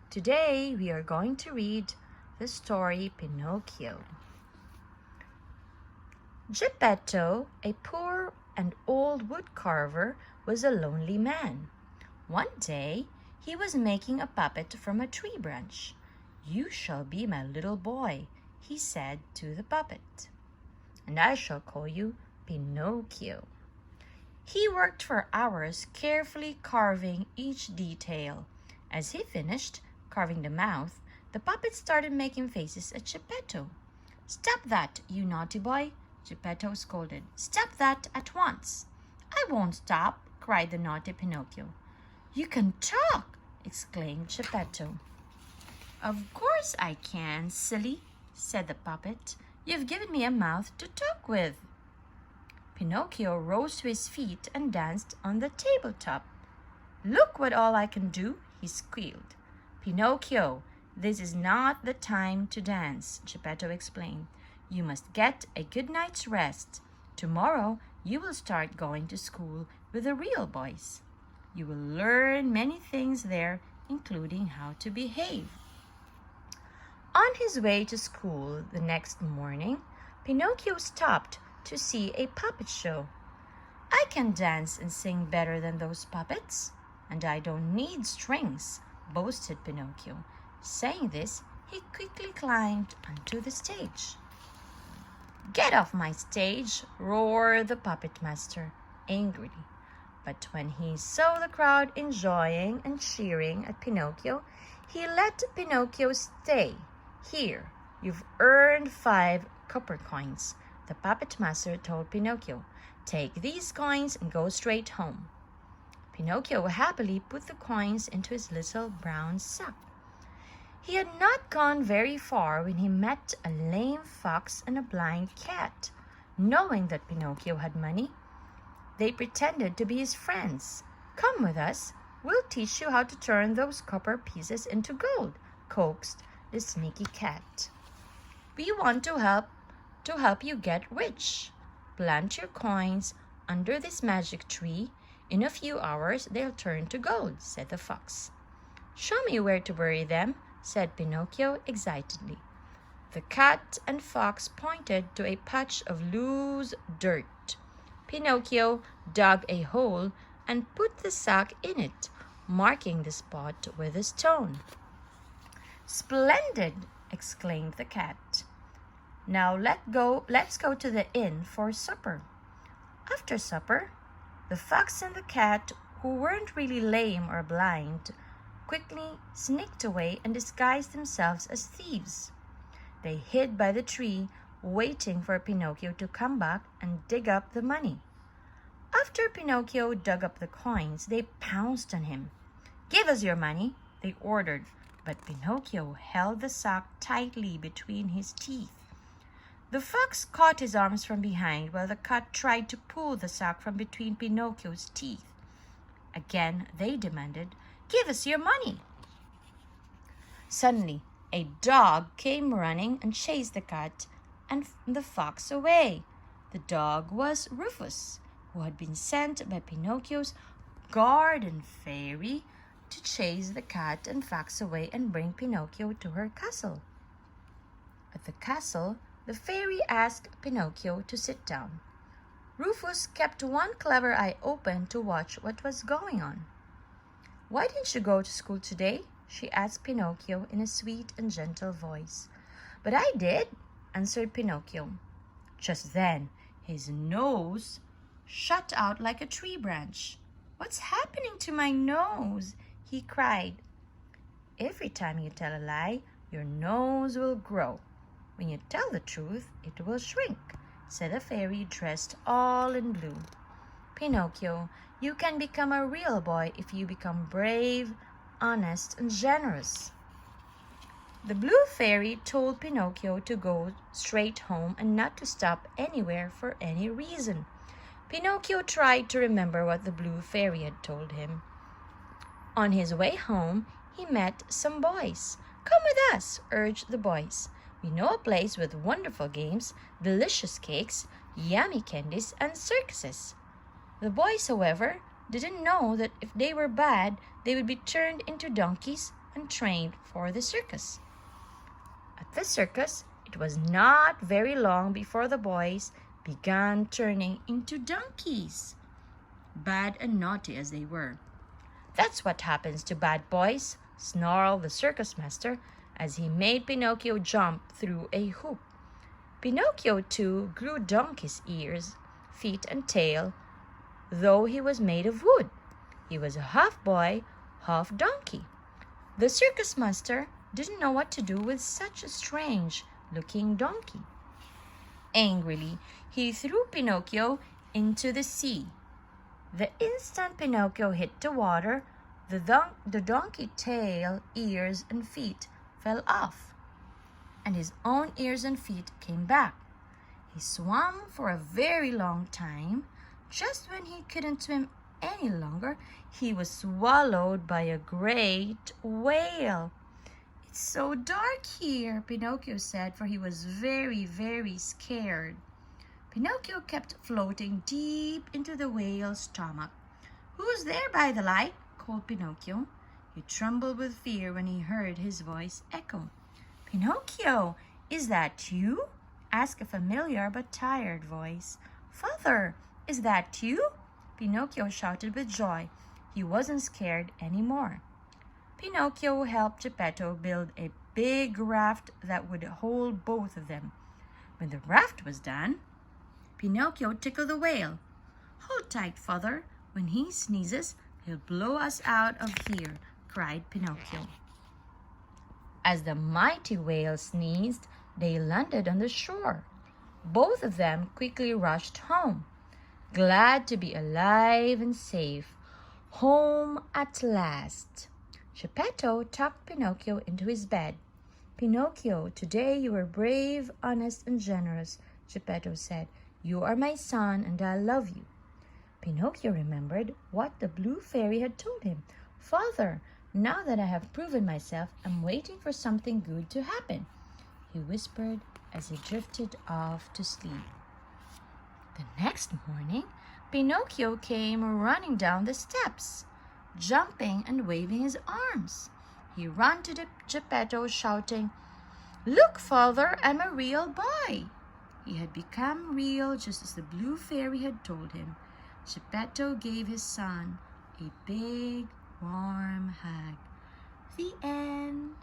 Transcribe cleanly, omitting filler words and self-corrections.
Today we are going to read the story Pinocchio. Geppetto, a poor and old wood carver, was a lonely man. One day he was making a puppet from a tree branch. "You shall be my little boy," he said to the puppet, "and I shall call you Pinocchio." He worked for hours carefully carving each detail. As he finished carving the mouth, the puppet started making faces at Geppetto. "Stop that, you naughty boy," Geppetto scolded. "Stop that at once." "I won't stop," cried the naughty Pinocchio. "You can talk!" exclaimed Geppetto. "Of course I can, silly," said the puppet. "You've given me a mouth to talk with." Pinocchio rose to his feet and danced on the tabletop. "Look what all I can do," he squealed. "Pinocchio, this is not the time to dance," Geppetto explained. "You must get a good night's rest. Tomorrow you will start going to school with the real boys. You will learn many things there, including how to behave." On his way to school the next morning, Pinocchio stopped to see a puppet show. "I can dance and sing better than those puppets, and I don't need strings," boasted Pinocchio. Saying this, he quickly climbed onto the stage. "Get off my stage!" roared the puppet master angrily. But when he saw the crowd enjoying and cheering at Pinocchio, he let Pinocchio stay. "Here, you've earned 5 copper coins," the puppet master told Pinocchio. "Take these coins and go straight home." Pinocchio happily put the coins into his little brown sack. He had not gone very far when he met a lame fox and a blind cat. Knowing that Pinocchio had money, they pretended to be his friends. "Come with us. We'll teach you how to turn those copper pieces into gold," coaxed the sneaky cat. "We want to help you get rich. Plant your coins under this magic tree. In a few hours they'll turn to gold," said the fox. "Show me where to bury them," said Pinocchio excitedly. The cat and fox pointed to a patch of loose dirt. Pinocchio dug a hole and put the sack in it, marking the spot with a stone. "Splendid!" exclaimed the cat. "Now let's go to the inn for supper." After supper, the fox and the cat, who weren't really lame or blind, quickly sneaked away and disguised themselves as thieves. They hid by the tree, waiting for Pinocchio to come back and dig up the money. After Pinocchio dug up the coins, they pounced on him. "Give us your money," they ordered, but Pinocchio held the sack tightly between his teeth. The fox caught his arms from behind while the cat tried to pull the sack from between Pinocchio's teeth. Again they demanded, "Give us your money." Suddenly, a dog came running and chased the cat and the fox away. The dog was Rufus, who had been sent by Pinocchio's garden fairy to chase the cat and fox away and bring Pinocchio to her castle. At the castle, the fairy asked Pinocchio to sit down. Rufus kept one clever eye open to watch what was going on. "Why didn't you go to school today?" she asked Pinocchio in a sweet and gentle voice. "But I did," answered Pinocchio. Just then, his nose shot out like a tree branch. "What's happening to my nose?" he cried. "Every time you tell a lie, your nose will grow. When you tell the truth, it will shrink," said a fairy dressed all in blue. "Pinocchio, you can become a real boy if you become brave, honest, and generous." The blue fairy told Pinocchio to go straight home and not to stop anywhere for any reason. Pinocchio tried to remember what the blue fairy had told him. On his way home, he met some boys. "Come with us," urged the boys. "We know a place with wonderful games, delicious cakes, yummy candies, and circuses." The boys, however, didn't know that if they were bad, they would be turned into donkeys, and trained for the circus. At the circus, it was not very long before the boys began turning into donkeys, bad and naughty as they were. "That's what happens to bad boys," snarled the circus master as he made Pinocchio jump through a hoop. Pinocchio, too, grew donkey's ears, feet, and tail, though he was made of wood. He was half boy, half donkey. The circus master didn't know what to do with such a strange-looking donkey. Angrily, he threw Pinocchio into the sea. The instant Pinocchio hit the water, the donkey tail, ears, and feet fell off, and his own ears and feet came back. He swam for a very long time. Just when he couldn't swim any longer, he was swallowed by a great whale. "It's so dark here," Pinocchio said, for he was very, very scared. Pinocchio kept floating deep into the whale's stomach. "Who's there by the light?" called Pinocchio. He trembled with fear when he heard his voice echo. "Pinocchio, is that you?" asked a familiar but tired voice. "Father, is that you?" Pinocchio shouted with joy. He wasn't scared anymore. Pinocchio helped Geppetto build a big raft that would hold both of them. When the raft was done, Pinocchio tickled the whale. "Hold tight, father. When he sneezes, he'll blow us out of here," cried Pinocchio. As the mighty whale sneezed, they landed on the shore. Both of them quickly rushed home, glad to be alive and safe. Home at last. Geppetto tucked Pinocchio into his bed. "Pinocchio, today you were brave, honest, and generous," Geppetto said. "You are my son, and I love you." Pinocchio remembered what the blue fairy had told him. "Father, now that I have proven myself, I'm waiting for something good to happen," he whispered as he drifted off to sleep. The next morning, Pinocchio came running down the steps, jumping and waving his arms. He ran to Geppetto, shouting, "Look, father, I'm a real boy." He had become real just as the blue fairy had told him. Geppetto gave his son a big, warm hug. The end.